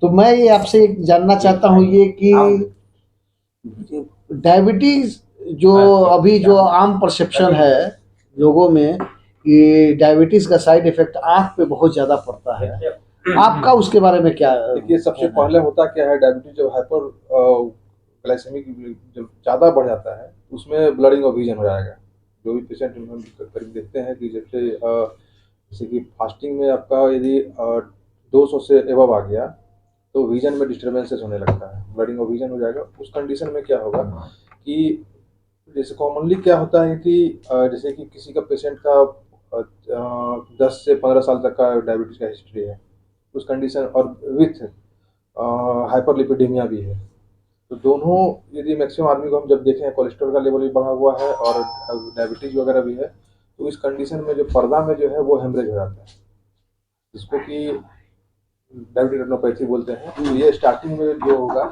तो मैं ये आपसे एक जानना चाहता हूँ ये कि डायबिटीज जो अभी जो आम परसेप्शन है लोगों में कि डायबिटीज का साइड इफेक्ट आंख पे बहुत ज्यादा पड़ता है, आपका उसके बारे में क्या? देखिए, सबसे पहले होता क्या है, डायबिटीज जब हाइपर ग्लाइसेमिक जब ज़्यादा बढ़ जाता है उसमें ब्लडिंग और विजन हो जाएगा। जो भी पेशेंट हम करीब देखते हैं कि जैसे कि फास्टिंग में आपका यदि 200 से एबव आ गया तो विजन में डिस्टर्बेंसेस होने लगता है, ब्लडिंग और विजन हो जाएगा। उस कंडीशन में क्या होगा कि जैसे कॉमनली क्या होता है कि जैसे कि किसी का पेशेंट का 10 से 15 साल तक का डायबिटीज का हिस्ट्री है, उस कंडीशन और विथ हाइपरलिपिडेमिया भी है, तो दोनों यदि मैक्सिमम आदमी को हम जब देखें कोलेस्ट्रॉल का लेवल भी बढ़ा हुआ है और डायबिटीज वगैरह भी है, तो इस कंडीशन में जो पर्दा में जो है वो हेमरेज हो जाता है, जिसको कि डायबिटिक रेटिनोपैथी बोलते हैं। तो ये स्टार्टिंग में जो होगा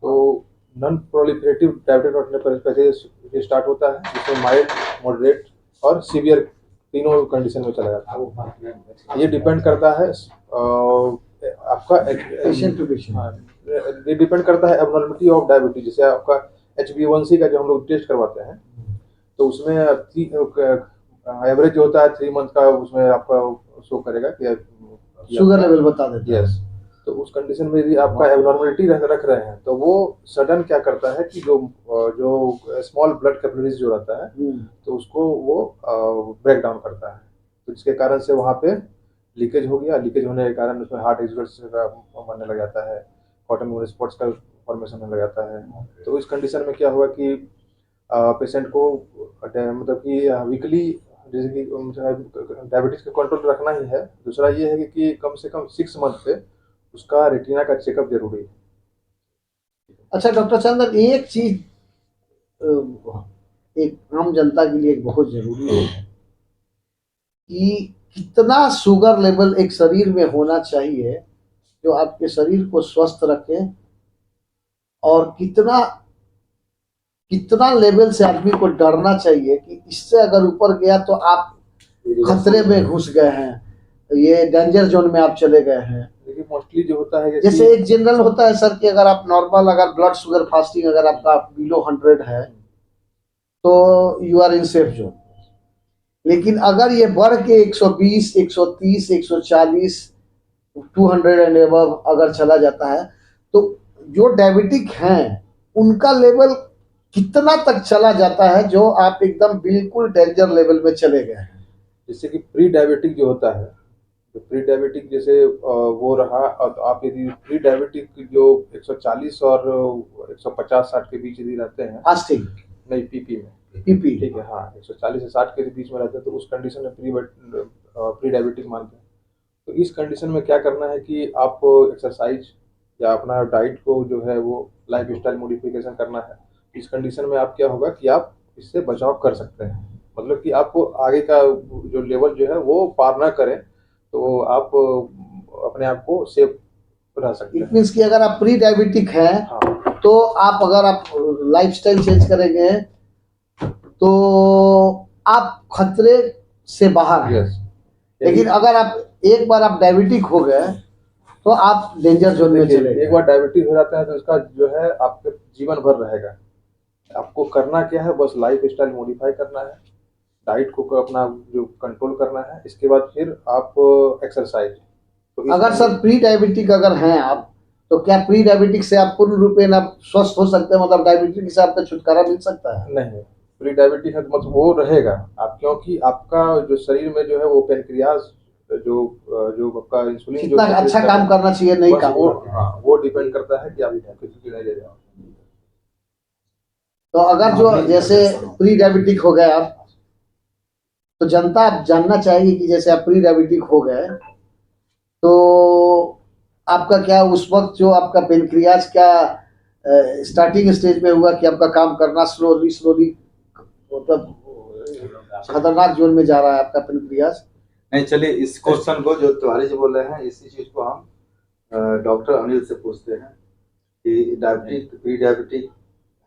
तो non proliferative diabetic retinopathy start होता है, जिसमें माइल्ड, मॉडरेट और सीवियर तीनों कंडीशन में चला जाता है। ये डिपेंड करता है आपका पेशेंट टू पेशेंट। हाँ, ये डिपेंड करता है एबनॉर्मलिटी ऑफ डायबिटीज। जैसे आपका HbA1c का जो हम लोग टेस्ट करवाते हैं, तो उसमें एवरेज जो होता है 3 मंथ का, उसमें आपका शो करेगा कि शुगर लेवल बता देता है। यस। तो उस कंडीशन में यदि आपका एबनॉर्मलिटी रख रहे हैं तो वो सडन क्या करता है कि जो स्मॉल ब्लड कैपिलरीज जो रहता है, तो उसको वो ब्रेक डाउन करता है, तो जिसके कारण से वहाँ पे लीकेज हो गया। लीकेज होने के कारण उसमें हार्ट एक्सगर्ट्स का बनने लग जाता है, कॉटन स्पॉट्स का फॉर्मेशन होने लग जाता है। तो इस कंडीशन में क्या हुआ कि पेशेंट को मतलब कि वीकली, जैसे कि डायबिटीज का कंट्रोल रखना ही है। दूसरा ये है कि कम से कम 6 मंथ पे उसका रेटिना का चेकअप जरूरी है। अच्छा डॉक्टर चंदन, एक चीज एक आम जनता के लिए बहुत जरूरी है कि कितना शुगर लेवल एक शरीर में होना चाहिए जो आपके शरीर को स्वस्थ रखे, और कितना कितना लेवल से आदमी को डरना चाहिए कि इससे अगर ऊपर गया तो आप खतरे में घुस गए हैं, ये डेंजर जोन में आप चले गए हैं। देखिए, मोस्टली जो होता है जैसे एक जनरल होता है सर कि अगर आप नॉर्मल, अगर ब्लड शुगर फास्टिंग अगर आपका बिलो 100 है तो you are in safe zone. लेकिन अगर ये बढ़ के 120, 130, 140, 200 एंड एबव अगर चला जाता है तो जो डायबिटिक हैं उनका लेवल कितना तक चला जाता है जो आप एकदम बिल्कुल डेंजर लेवल में चले गए हैं? जैसे कि प्री डायबिटिक जो होता है, तो प्री डायबिटिक जैसे वो रहा, और तो आप यदि प्री डायबिटिक जो 140 और 150-60 के बीच यदि रहते हैं, फास्टिंग नहीं पीपी में, पीपी, ठीक है, हाँ, 140 से 60 के बीच में रहते हैं, तो उस कंडीशन में प्री डायबिटिक मानते हैं। तो इस कंडीशन में क्या करना है कि आप एक्सरसाइज या अपना डाइट को जो है वो लाइफ स्टाइल मॉडिफिकेशन करना है। इस कंडीशन में आप क्या होगा कि आप इससे बचाव कर सकते हैं, मतलब कि आपको आगे का जो लेवल जो है वो पार ना करें, तो आप अपने आप को सेफ रह सकते इट हैं। मीन्स कि अगर आप प्री डायबिटिक हैं हाँ, तो आप, अगर आप लाइफस्टाइल चेंज करेंगे तो आप खतरे से बाहर हैं। यस। लेकिन अगर आप एक बार आप डायबिटिक हो गए तो आप डेंजर जोन में चले एक गए। बार डायबिटीज हो जाता है तो इसका जो है आपके जीवन भर रहेगा। आपको करना क्या है, बस लाइफ स्टाइल मॉडिफाई करना है, डाइट को अपना जो कंट्रोल करना है, इसके बाद फिर आप एक्सरसाइज। तो अगर सर प्री डायबिटिक अगर हैं आप, तो क्या प्री डायबिटिक से आप पूर्ण रूपेण आप स्वस्थ हो सकते हैं, मतलब डायबिटिक से आपको छुटकारा मिल सकता है? नहीं, प्री डायबिटिक है तो मतलब वो रहेगा आप, क्योंकि आपका जो शरीर में जो है वो पेनक्रियाज जो जो आपका इंसुलिन जो कितना अच्छा काम करना चाहिए, नहीं काम वो, करना। हाँ, वो डिपेंड करता है कि आप कितनी नहीं ले रहे हो। तो अगर जो जैसे प्री डायबिटिक हो गए आप, तो जनता आप जानना चाहेगी कि जैसे आप प्री डायबिटिक हो गए तो आपका क्या उस वक्त जो आपका पेनक्रियाज क्या स्टार्टिंग स्टेज में हुआ कि आपका काम करना स्लोली स्लोली, मतलब खतरनाक जोन में जा रहा है आपका पेनक्रियाज? नहीं, चलिए इस क्वेश्चन को जो तिवारी जी बोल रहे हैं इसी चीज को हम डॉक्टर अनिल से पूछते हैं कि डायबिटिक प्री डायबिटिक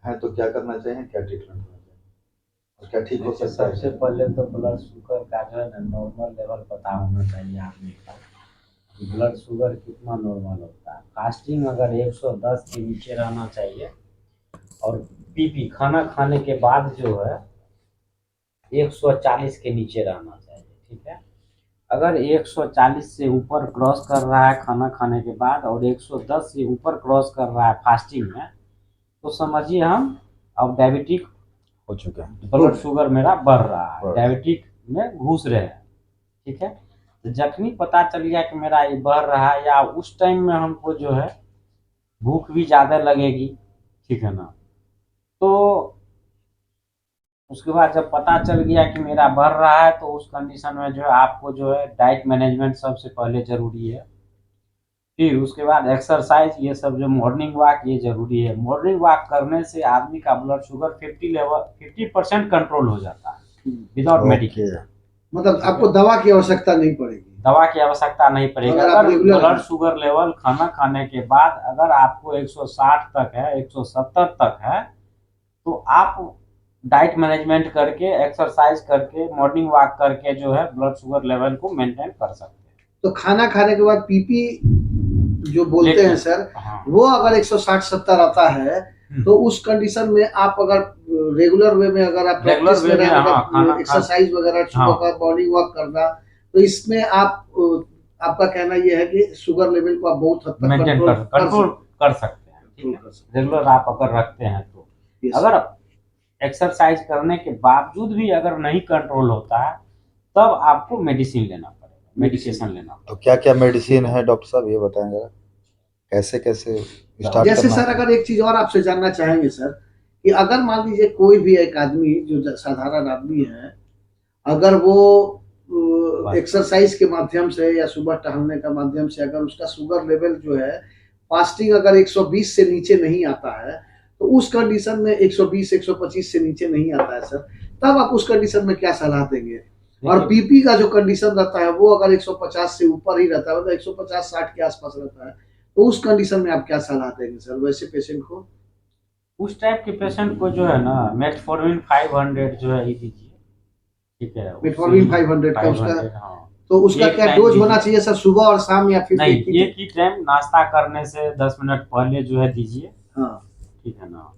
है तो क्या करना चाहिए, क्या ट्रीटमेंट होना चाहिए और क्या ठीक हो सकता है? सबसे पहले तो ब्लड शुगर का जो है ना नॉर्मल लेवल पता होना चाहिए आदमी का। ब्लड शुगर कितना नॉर्मल होता है। फास्टिंग अगर 110 के नीचे रहना चाहिए, और बीपी खाना खाने के बाद जो है 140 के नीचे रहना चाहिए। ठीक है, अगर 140 से ऊपर क्रॉस कर रहा है खाना खाने के बाद और 110 से ऊपर क्रॉस कर रहा है फास्टिंग में, तो समझिए हम अब डायबिटिक हो चुके हैं। ब्लड शुगर मेरा बढ़ रहा है, बढ़। डायबिटिक में घुस रहे हैं। ठीक है, तो जखनी पता चल गया कि मेरा ये बढ़ रहा है, या उस टाइम में हमको जो है भूख भी ज़्यादा लगेगी, ठीक है ना, तो उसके बाद जब पता चल गया कि मेरा बढ़ रहा है, तो उस कंडीशन में जो है आपको जो है डाइट मैनेजमेंट सबसे पहले ज़रूरी है। फिर उसके बाद एक्सरसाइज, ये सब जो मॉर्निंग वॉक, ये ज़रूरी है। मॉर्निंग वॉक करने से आदमी का ब्लड शुगर 50% कंट्रोल हो जाता है विदाउट मेडिकेशन। ओके। मतलब आपको दवा की आवश्यकता नहीं पड़ेगी। दवा की आवश्यकता नहीं पड़ेगी। अगर आप अगर रेगुलर ब्लड शुगर लेवल खाना खाने के बाद अगर आपको 160 तक है, 170 तक है, तो आप डाइट मैनेजमेंट करके, एक्सरसाइज करके, मॉर्निंग वॉक करके जो है ब्लड शुगर लेवल को मेंटेन कर सकते हैं। तो खाना खाने के बाद पीपी जो बोलते हैं सर, हाँ। वो अगर 160-70 आता है, तो उस कंडीशन में आप अगर रेगुलर वे में अगर आप रेगुलर प्रैक्टिस वे में में, हाँ, रहें, खाना एक्सरसाइज वगैरह सुबह हाँ। का मॉर्निंग वॉक करना, तो इसमें आप आपका कहना ये है कि शुगर लेवल को आप बहुत हद तक मेंटेन कंट्रोल कर सकते हैं। ठीक है, रेगुलर आप अगर रखते हैं तो। Yes. अगर एक्सरसाइज करने के बावजूद भी अगर नहीं कंट्रोल होता है, तब आपको मेडिसिन लेना पड़ेगा, मेडिकेशन लेना पड़ेगा। तो क्या क्या मेडिसिन है डॉक्टर साहब, ये बताएं जरा, कैसे कैसे स्टार्ट जैसे करना सर, है? अगर एक चीज और आपसे जानना चाहेंगे सर, कि अगर मान लीजिए कोई भी एक आदमी जो साधारण आदमी है, अगर वो एक्सरसाइज के माध्यम से या सुबह टहलने का माध्यम से अगर उसका शुगर लेवल जो है फास्टिंग अगर 120 से नीचे नहीं आता है, तो उस कंडीशन में 120 125 से नीचे नहीं आता है सर, तब आप उस कंडीशन में क्या सलाह देंगे? और बीपी का जो कंडीशन रहता है वो अगर 150 से ऊपर ही रहता है, मतलब 150-60 के आसपास रहता है, तो उस कंडीशन में आप क्या सलाह देंगे सर वैसे पेशेंट को? उस टाइप के पेशेंट को जो है ना, मेटफॉर्मिन 500 जो है ये दीजिए। ठीक है, मेटफॉर्मिन 500 का उसका, 500, हाँ। तो उसका एक क्या टाइम डोज होना दीजिए। चाहिए सर, सुबह और शाम या फिर नहीं, एक ही टाइम नाश्ता करने से 10 मिनट पहले जो है दीजिए। हाँ। ठीक है ना,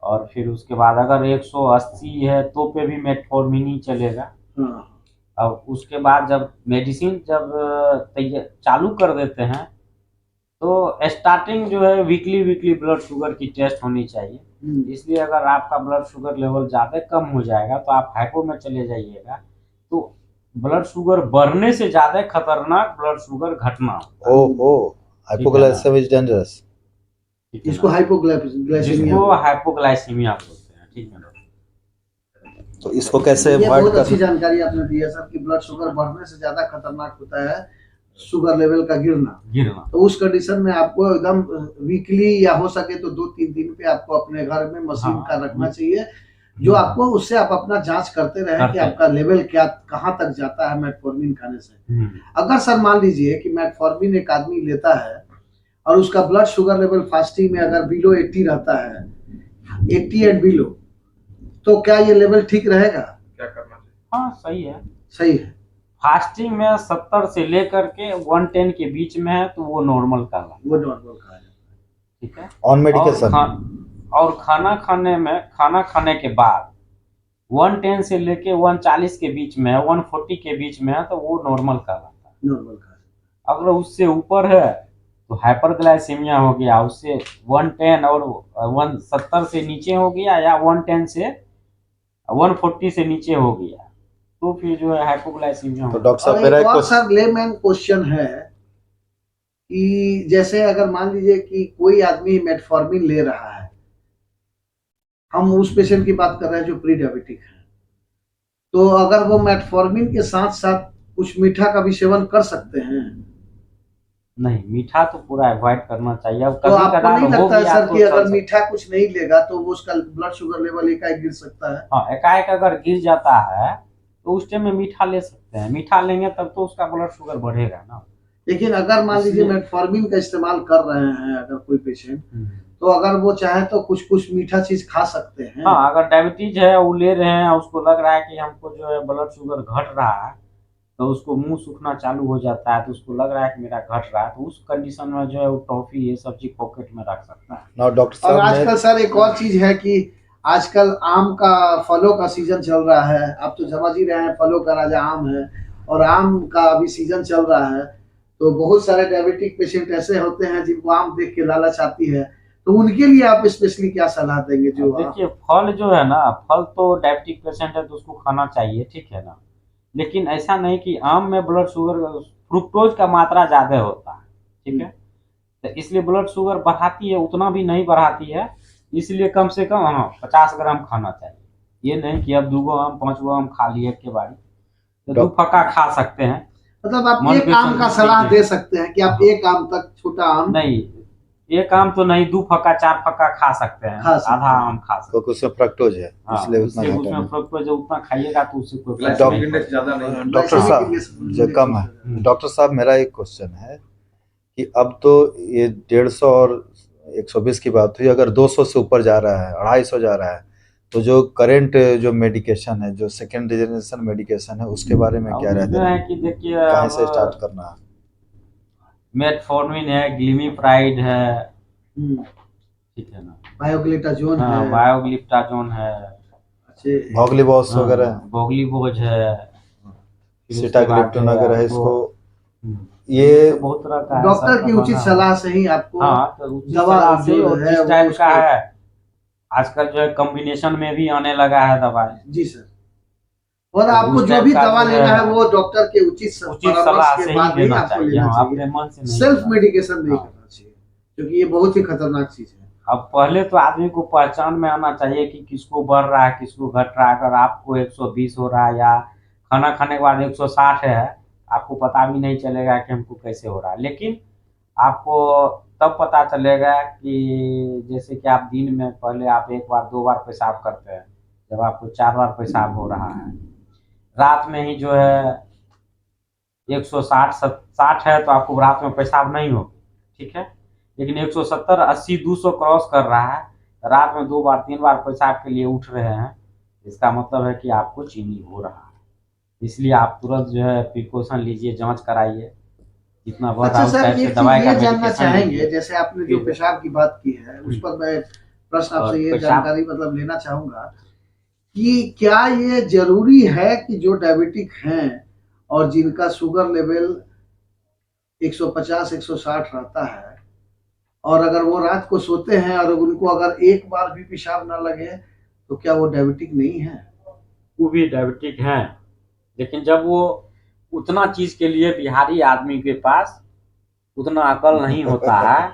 और फिर उसके बाद अगर 180 है तो पे भी मेटफॉर्मिन ही चलेगा। हाँ। अब उसके बाद जब मेडिसिन जब चालू कर देते हैं, तो स्टार्टिंग जो है वीकली ब्लड शुगर की टेस्ट होनी चाहिए। इसलिए अगर आपका ब्लड शुगर लेवल ज़्यादा कम हो जाएगा तो आप हाइपो में चले जाइएगा, तो ब्लड शुगर बढ़ने से ज़्यादा खतरनाक ब्लड शुगर घटना। ओहो, हाइपोग्लाइसेमिया इज डेंजरस। इसको हाइपोग्लाइसेमिया बोलते हैं। ठीक है ना, तो इसको कैसे ये अवॉइड बहुत अच्छी करना? जानकारी आपने दी है सर, कि ब्लड शुगर बढ़ने से ज्यादा खतरनाक होता है शुगर लेवल का गिरना। तो उस कंडीशन में आपको एकदम वीकली या हो सके तो 2-3 दिन पे आपको अपने घर में मशीन का रखना चाहिए, जो आपको उससे आप अपना जांच करते रहे कि आपका लेवल क्या कहाँ तक जाता है मेटफॉर्मिन खाने से। अगर सर मान लीजिए कि मेटफॉर्मिन एक आदमी लेता है और उसका ब्लड शुगर लेवल फास्टिंग में अगर बिलो 80 रहता है, 80 एंड बिलो, तो क्या ये लेवल ठीक रहेगा? क्या करना चाहिए? हाँ, सही है। सही है। फास्टिंग में 70 से लेकर के 110 के बीच में है तो वो नॉर्मल का है, वो नॉर्मल का है। ठीक है, ऑन मेडिकेशन। और खाना खाने के बाद 110 से लेके 140 के बीच में है, 140 के बीच में है तो वो नॉर्मल का रहता है। नॉर्मल का। अगर उससे ऊपर है तो हाइपरग्लाइसीमिया हो गया, उससे 110 और 170 से नीचे हो गया, या 110 से 140 से नीचे हो गया, तो फिर जो है हाइपोग्लाइसीमिया। तो डॉक्टर साहब और मेरा एक और एक सर लेमैन क्वेश्चन है कि जैसे अगर मान लीजिए कि कोई आदमी मेटफॉर्मिन ले रहा है, हम उस पेशेंट की बात कर रहे हैं जो प्री डायबिटिक है, तो अगर वो मेटफॉर्मिन के साथ साथ कुछ मीठा का भी सेवन कर सकते हैं? नहीं, मीठा तो पूरा अवॉइड करना चाहिए। अब तो कभी आपको कदार नहीं हो लगता है गया सर तो कि अगर चल मीठा कुछ नहीं लेगा तो वो उसका ब्लड शुगर लेवल एकाएक गिर सकता है? हाँ, एकाएक अगर गिर जाता है तो उस टाइम में मीठा ले सकते हैं। मीठा लेंगे तब तो उसका ब्लड शुगर बढ़ेगा ना। लेकिन अगर मान लीजिए मेटफॉर्मिन का इस्तेमाल कर रहे हैं अगर कोई पेशेंट, तो अगर वो चाहे तो कुछ मीठा चीज खा सकते हैं? हाँ, अगर डायबिटीज है, वो ले रहे हैं, उसको लग रहा है कि हमको जो है ब्लड शुगर घट रहा है, तो उसको मुंह सूखना चालू हो जाता है, तो उसको लग रहा है कि मेरा घट रहा है, तो उस कंडीशन में जो है वो टॉफी ये सब चीज पॉकेट में रख सकता है। ना डॉक्टर और साहब आजकल मैं सर एक और चीज है कि आजकल आम का फलों का सीजन चल रहा है, आप तो समझ ही रहे हैं, फलों का राजा आम है और आम का अभी सीजन चल रहा है। तो बहुत सारे डायबिटिक पेशेंट ऐसे होते हैं जिनको आम देख के लालच आती है, तो उनके लिए आप स्पेशली क्या सलाह देंगे? जो अब देखिए फल जो है ना, फल तो डायबिटिक पेशेंट है तो उसको खाना चाहिए, ठीक है ना, लेकिन ऐसा नहीं कि आम में ब्लड शुगर फ्रुक्टोज का मात्रा ज्यादा होता है, ठीक है, तो इसलिए ब्लड शुगर बढ़ाती है, उतना भी नहीं बढ़ाती है, इसलिए कम से कम 50 ग्राम खाना चाहिए। ये नहीं कि अब 2 आम 5 आम खा लिए के बारी, तो 2 फक्का खा सकते हैं। मतलब आप मन एक पे आम का संतुष्टि सलाह के- दे सकते हैं कि आप एक आम तक, छोटा आम नहीं, एक आम तो नहीं, 2 फक्का 4 फक्का खा सकते हैं, खा सकते आधा हैं। आम खा सकते क्योंकि उसमें फ्रक्टोज है हैं। हाँ, इसलिए उतना उससे घाटा उसमें नहीं। फ्रुक्टोज उतना खाइएगा तो उससे कोई फर्क ग्लाइसेमिक नहीं इंडेक्स पड़ेगा। ज्यादा नहीं है। डॉक्टर Glycemic साहब index जो कम है, डॉक्टर साहब मेरा एक क्वेश्चन है कि अब तो ये 150 और 120 की बात हुई, अगर 200 से ऊपर जा रहा है, 250 जा रहा है, तो जो करंट जो मेडिकेशन है, जो सेकेंड जनरेशन मेडिकेशन है, उसके बारे में अब क्या रहता उसमें है? है कि देखिए कहाँ से अब स्टार्ट करना है? मेटफॉर्मिन है, ग्लिमिफ्राइड है, हम्म, ठीक है ना, बायोग्लिटाजोन हाँ, है, बायोग्लिप्टाजोन है, अच्छे भोगलीबॉस वगैरह, बोगलीबोज है, फिर उसके बाद सीटाग्लिप्टन है अगर है आपको इसको, ये ये तो बहुत तरह का है, डॉक्टर सब की का उचित बना है। सलाह से ही आपको हाँ, तो उचित दवा सलाह से, जो और है जिस वो टाइप का उसको, है आजकल जो है कॉम्बिनेशन में भी आने लगा है दवाई, जी सर, और तो आपको उस जो टाइप भी का दवा जो लेना है है वो डॉक्टर के उचित परामर्श सलाह के से ही बाद ही लेना आपको चाहिए। लेना हाँ, अपने चाहिए। मन से नहीं सेल्फ लेना। मेडिकेशन नहीं हाँ। करना चाहिए, क्योंकि ये बहुत ही खतरनाक चीज है। अब पहले तो आदमी को पहचान में आना चाहिए कि किसको बढ़ रहा है, किसको घट रहा है। अगर आपको 120 हो रहा है या खाना खाने के बाद 160 है, आपको पता भी नहीं चलेगा कि हमको कैसे हो रहा है, लेकिन आपको तब पता चलेगा कि जैसे कि आप दिन में पहले आप 1 बार 2 बार पेशाब करते हैं, जब आपको 4 बार पेशाब हो रहा है, रात में ही जो है 160 है तो आपको रात में पेशाब नहीं हो, ठीक है, लेकिन 170 80 200 क्रॉस कर रहा है, रात में 2 बार 3 बार पेशाब के लिए उठ रहे हैं, इसका मतलब है कि आपको चीनी हो रहा है। इसलिए आप तुरंत जो है प्रिकॉशन लीजिए, जांच कराइए, जितना बढ़ रहा अच्छा है उस सर, टाइप से एक दवाई चीज का ये जानना मेडिकेशन चाहेंगे, लीजिए। जैसे आपने जो फिर- पेशाब की बात की है उस पर मैं प्रश्न और आपसे ये पेशाब जानकारी मतलब लेना चाहूंगा कि क्या ये जरूरी है कि जो डायबिटिक हैं और जिनका शुगर लेवल 150 160 रहता है, और अगर वो रात को सोते हैं और उनको अगर एक बार भी पेशाब ना लगे, तो क्या वो डायबिटिक नहीं है? वो भी डायबिटिक हैं, लेकिन जब वो उतना चीज के लिए बिहारी आदमी के पास उतना अकल नहीं होता है,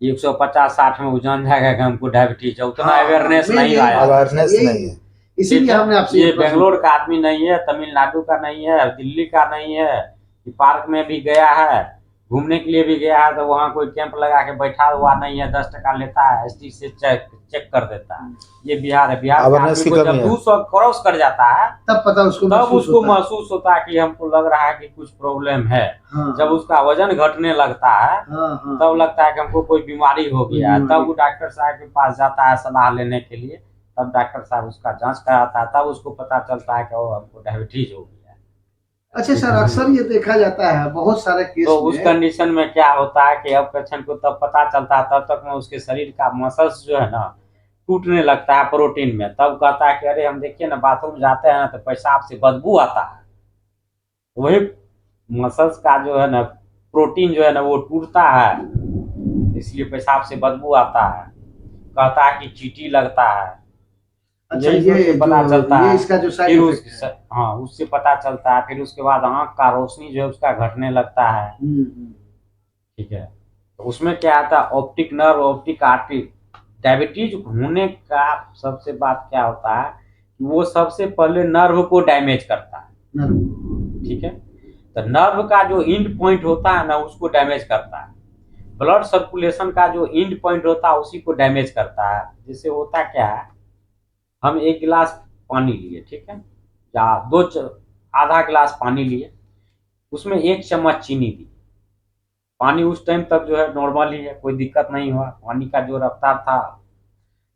150-60 में वो जान जाएगा कि हमको डायबिटीज है, उतना हाँ, अवेयरनेस मैं नहीं यही आया। बात- अवेयरनेस यही- नहीं है। ठीक इसीलिए है? हमने आपसे ये प्रश्न बेंगलोर का आदमी नहीं है, तमिलनाडु का नहीं है, दिल्ली का नहीं है, कि पार्क में भी गया है, घूमने के लिए भी गया है, तो वहाँ कोई कैंप लगा के बैठा हुआ नहीं है, 10 टका लेता है, एसटी से चेक कर देता है। ये बिहार है, बिहार के Awareness आदमी की को कमी जब है। 200 क्रॉस कर जाता है, तब पता उसको तब महसूस उसको होता है। महसूस होता है कि हमको लग रहा है कि कुछ प्रॉब्लम है। हाँ, जब उसका वजन घटने लगता है, हाँ, हाँ, तब लगता है कि हमको कोई बीमारी हो गया है, तब वो डॉक्टर साहब के पास जाता है सलाह लेने के लिए, तब डॉक्टर साहब उसका जांच कराता है, तब उसको पता चलता है कि वो हमको डायबिटीज हो गया है। अच्छा सर, अक्सर ये देखा जाता है बहुत सारे केस तो उस में, कंडीशन में क्या होता है कि अब पेशेंट को तब पता चलता है, तब तक में उसके शरीर का मसल्स जो है ना टूटने लगता है प्रोटीन में, तब कहता है कि अरे हम देखिए ना बाथरूम जाते हैं ना तो पेशाब से बदबू आता है, वही मसल्स का जो है ना प्रोटीन जो है ना वो टूटता है, इसलिए पेशाब से बदबू आता है, कहता है कि चींटी लगता है। अच्छा यही सब ये से पता चलता ये है। इसका जो फिर साइड उस इफेक्ट है। हाँ, उससे पता चलता है। फिर उसके बाद आँख का रोशनी जो है उसका घटने लगता है, ठीक है, तो उसमें क्या आता है, optic nerve, optic artery. Diabetes होने का सबसे बात क्या होता है कि वो सबसे पहले नर्व को डैमेज करता है, ठीक है, तो नर्व का जो इंड पॉइंट होता है ना उसको डैमेज करता है, ब्लड सर्कुलेशन का जो इंड पॉइंट होता है उसी को डैमेज करता है। जिससे होता क्या है, हम 1 गिलास पानी लिए, ठीक है, या आधा गिलास पानी लिए, उसमें 1 चम्मच चीनी दी, पानी उस टाइम तक जो है नॉर्मल ही है, कोई दिक्कत नहीं हुआ, पानी का जो रफ्तार था,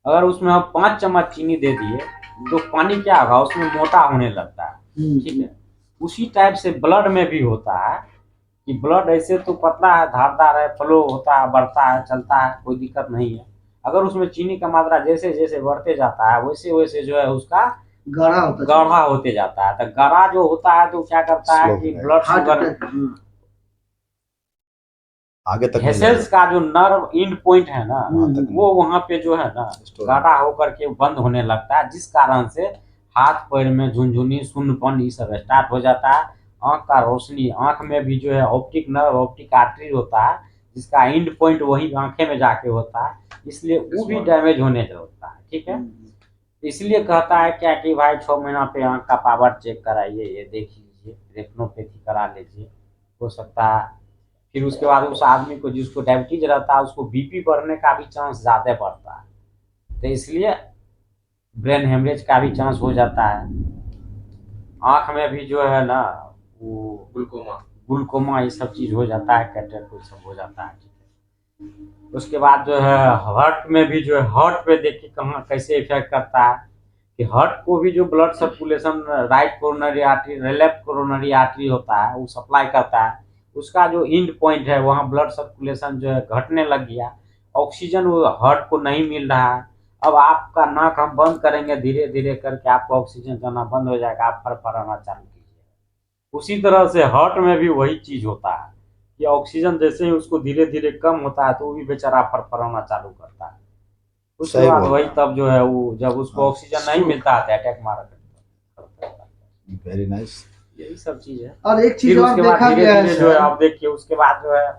अगर उसमें हम 5 चम्मच चीनी दे दिए तो पानी क्या होगा, उसमें मोटा होने लगता है, ठीक है, उसी टाइप से ब्लड में भी होता है कि ब्लड ऐसे तो पतला है, धारदार है, फ्लो होता है, बढ़ता है, चलता है, कोई दिक्कत नहीं है। अगर उसमें चीनी का मात्रा जैसे जैसे बढ़ते जाता है वैसे वैसे जो है उसका गाढ़ा होते जाता है। तो गाढ़ा जो होता है तो क्या करता है कि ब्लड शुगर आगे तक वेसल्स का जो नर्व एंड पॉइंट है ना वो वहां पे जो है ना गाढ़ा होकर के बंद होने लगता है, जिस कारण से हाथ पैर में झुनझुनी, सुन्नपन ये सब स्टार्ट हो जाता है। आंख का रोशनी, आंख में भी जो है ऑप्टिक नर्व, ऑप्टिक आर्टरी होता है जिसका एंड पॉइंट वही आंखें में जाके होता है, इसलिए वो भी डैमेज होने लगता है। ठीक है, इसलिए कहता है क्या कि भाई 6 महीना पे आंख का पावर चेक कराइए, ये देख लीजिए, रेटिनोपैथी करा लीजिए, हो सकता है। फिर उसके बाद उस आदमी को जिसको डायबिटीज रहता है उसको बीपी बढ़ने का भी चांस ज़्यादा बढ़ता है, तो इसलिए ब्रेन हेमरेज का भी चांस हो जाता है। आँख में भी जो है ना वो ग्लूकोमा ये सब चीज़ हो जाता है, कैटरेक्ट सब हो जाता है। उसके बाद जो है हार्ट में भी जो है, हार्ट पे देखिए कहाँ कैसे इफेक्ट करता है कि हार्ट को भी जो blood circulation right coronary artery, left coronary artery होता है वो सप्लाई करता है, उसका जो एंड पॉइंट है वहाँ ब्लड सर्कुलेशन जो है घटने लग गया, ऑक्सीजन वो हार्ट को नहीं मिल रहा है। अब आपका नाक हम बंद करेंगे धीरे धीरे करके आपको ऑक्सीजन जाना बंद हो जाएगा, आप फड़फड़ाना चालू कीजिए। उसी तरह से हार्ट में भी वही चीज होता है कि ऑक्सीजन जैसे ही उसको धीरे धीरे कम होता है तो वो भी बेचारा फड़फड़ाना चालू करता है। उसके सही बाद बोल वही रहा है। तब जो है वो जब उसको ऑक्सीजन नहीं मिलता है अटैक मारा करता है। Very nice. यही सब चीज है। और एक चीज फिर और उसके बाद देखा धीरे गया है धीरे जो है सर, आप देखिए उसके बाद जो है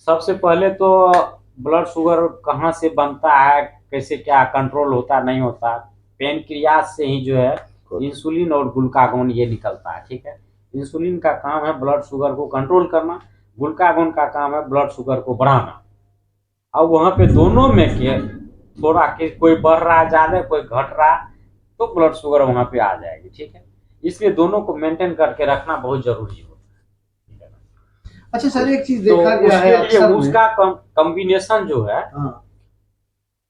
सबसे पहले तो ब्लड शुगर कहाँ से बनता है, कैसे क्या कंट्रोल होता नहीं होता, पेनक्रियास से ही जो है इंसुलिन और ग्लूकागोन ये निकलता है। ठीक है, इंसुलिन का काम है ब्लड शुगर को कंट्रोल करना, ग्लूकागोन का काम है ब्लड शुगर को बढ़ाना। अब वहाँ पे दोनों में के थोड़ा कि कोई बढ़ रहा है ज्यादा, कोई घट रहा है, तो ब्लड शुगर वहाँ पे आ जाएगी। ठीक है, इसलिए दोनों को मेंटेन करके रखना बहुत जरूरी होता है। अच्छा सर एक चीज तो देखा गया है उसके लिए अक्सर में, उसका कॉम्बिनेशन जो है हाँ,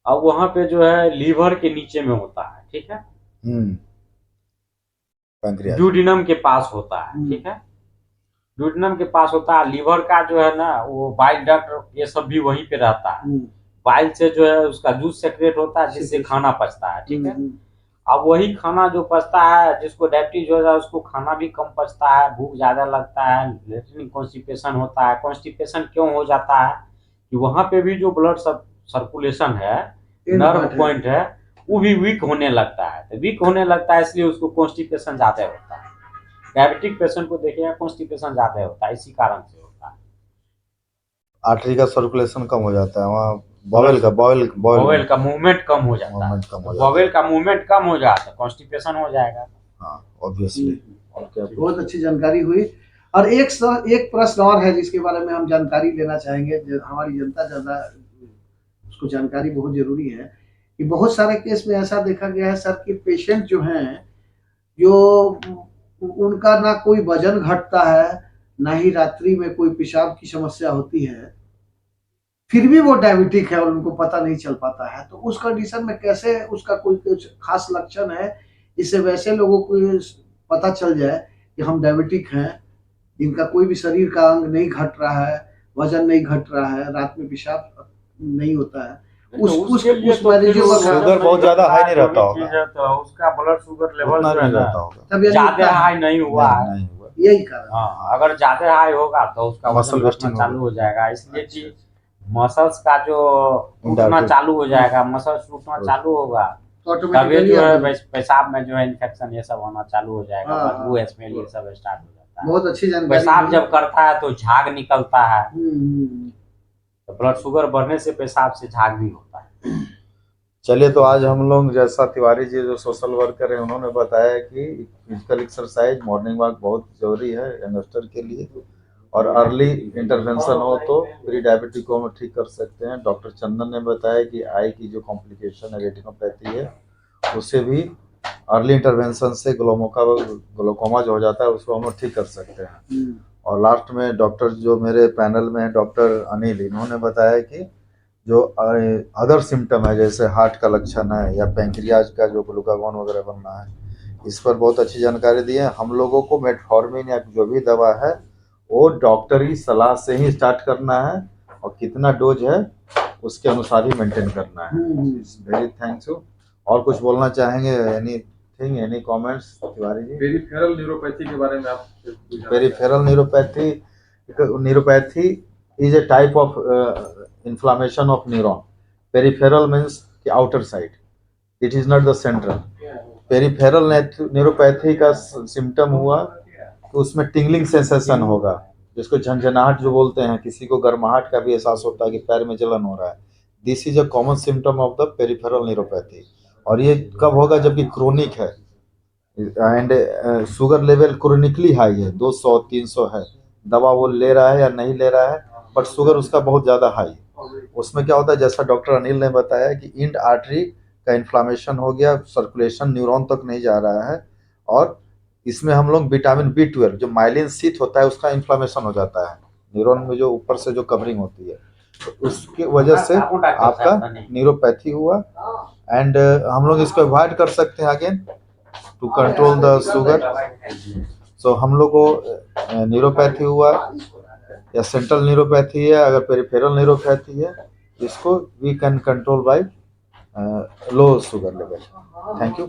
अब वहाँ पे जो है लीवर के नीचे में होता है। ठीक है, पैंक्रियास ड्यूडिनम के पास होता है। ठीक है, ड्यूडिनम के पास होता है। लीवर का जो है ना वो बाइल डक्ट ये सब भी वहीं पे रहता है। बाइल से जो है उसका जूस सेक्रेट होता है जिससे खाना पचता है। ठीक है, अब वही खाना जो पचता है, जिसको डायबिटीज हो जाए उसको खाना भी कम पचता है, भूख ज्यादा लगता है, लेट्रिन कॉन्स्टिपेशन होता है। कॉन्स्टिपेशन क्यों हो जाता है कि वहां पे भी जो ब्लड सर्कुलेशन है, नर्व पॉइंट है, वो भी वीक होने लगता है। तो वीक होने लगता है इसलिए उसको कॉन्स्टिपेशन ज्यादा होता है। डायबिटिक पेशेंट को देखिएगा कॉन्स्टिपेशन ज्यादा होता है, इसी कारण से होता है। आर्टरी का सर्कुलेशन कम हो जाता है, वहाँ बॉवेल बॉयल का मूवमेंट कम हो जाता है। मूवमेंट कम हो जाता बॉवेल का मूवमेंट कम हो जाता है, कॉन्स्टिपेशन हो जाएगा। हाँ ऑब्वियसली। बहुत अच्छी जानकारी हुई। और एक प्रश्न और है जिसके बारे में हम जानकारी लेना चाहेंगे, जो हमारी जनता ज्यादा उसको जानकारी बहुत जरूरी है कि बहुत सारे केस में ऐसा देखा गया है सर कि पेशेंट जो हैं, जो उनका ना कोई वजन घटता है, ना ही रात्रि में कोई पेशाब की समस्या होती है, फिर भी वो डायबिटिक है और उनको पता नहीं चल पाता है। तो उस कंडीशन में कैसे उसका कोई कुछ खास लक्षण है जिससे वैसे लोगों को पता चल जाए कि हम डायबिटिक हैं, इनका कोई भी शरीर का अंग नहीं घट रहा है, वजन नहीं घट रहा है, रात में पेशाब नहीं होता है, उस मरीजों का शुगर बहुत ज्यादा हाई नहीं रहता होगा, तो उसका ब्लड शुगर लेवल उतना जो है नहीं ना रहता होगा, तब यानी ज्यादा हाई नहीं हुआ है। नहीं हुआ। यही कारण। हाँ, अगर ज्यादा हाई होगा तो उसका मसल वजन वेस्टिंग घटना चालू हो जाएगा, इसलिए कि मसल्स का जो टूटना Indirectly। चालू हो जाएगा, मसल्स टूटना चालू होगा, तो तभी ऑटोमेटिकली जो है पेशाब में जो है इन्फेक्शन ये सब होना चालू हो जाएगा, हाँ, बदबू हाँ। स्मेल ये सब स्टार्ट हो जाता है। बहुत अच्छी जानकारी पेशाब दी। जब करता है तो झाग निकलता है, हम्म। तो ब्लड शुगर बढ़ने से पेशाब से झाग भी होता है। चलिए, तो आज हम लोग जैसा तिवारी जी जो सोशल वर्कर है उन्होंने बताया कि फिजिकल एक्सरसाइज, मॉर्निंग वॉक बहुत जरूरी है यंगस्टर के लिए, और अर्ली इंटरवेंशन हो तो प्री डायबिटिक को हम ठीक कर सकते हैं। डॉक्टर चंदन ने बताया कि आई की जो कॉम्प्लिकेशन है रेटिनोपैथी है, उससे भी अर्ली इंटरवेंशन से ग्लोकोमा जो हो जाता है उसको हम ठीक कर सकते हैं। और लास्ट में डॉक्टर जो मेरे पैनल में है डॉक्टर अनिल, इन्होंने बताया कि जो अदर सिम्टम है जैसे हार्ट का लक्षण है या पैंक्रियाज का जो ग्लूकागोन वगैरह बनना है, इस पर बहुत अच्छी जानकारी दी है। हम लोगों को मेटफॉर्मिन या जो भी दवा है वो डॉक्टरी सलाह से ही स्टार्ट करना है और कितना डोज है उसके अनुसार ही मेंटेन करना है। Very thanks you. और कुछ बोलना चाहेंगे? Anything, any comments Tiwari ji? Peripheral neuropathy के बारे में आप peripheral neuropathy is a type of inflammation of neuron. Peripheral means the outer side. It is not the central. Peripheral neuropathy का सिम्टम हुआ तो उसमें टिंगलिंग सेंसेशन होगा, जिसको झंझनाहट जो बोलते हैं, किसी को गर्माहट का भी एहसास होता है कि पैर में जलन हो रहा है। This is a common symptom of the peripheral neuropathy. और ये कब होगा? जबकि क्रोनिक है and sugar level chronically high है, 200-300 है, दवा वो ले रहा है या नहीं ले रहा है, बट शुगर उसका बहुत ज़्यादा हाई है। उसमें क्या होता है, जैसा डॉक्टर अनिल ने बताया कि इंड आर्टरी का इन्फ्लामेशन हो गया, सर्कुलेशन न्यूरॉन तक नहीं जा रहा है, और इसमें हम लोग विटामिन B12 जो माइलिन शीथ होता है उसका इन्फ्लामेशन हो जाता है न्यूरॉन में, जो ऊपर से जो कवरिंग होती है, तो उसकी वजह से आपका न्यूरोपैथी हुआ। एंड हम लोग इसको अवॉइड कर सकते हैं again to control the sugar. So हम लोग को न्यूरोपैथी हुआ या सेंट्रल न्यूरोपैथी है, अगर पेरिफेरल न्यूरोपैथी है, इसको we can control by low sugar level. Thank you.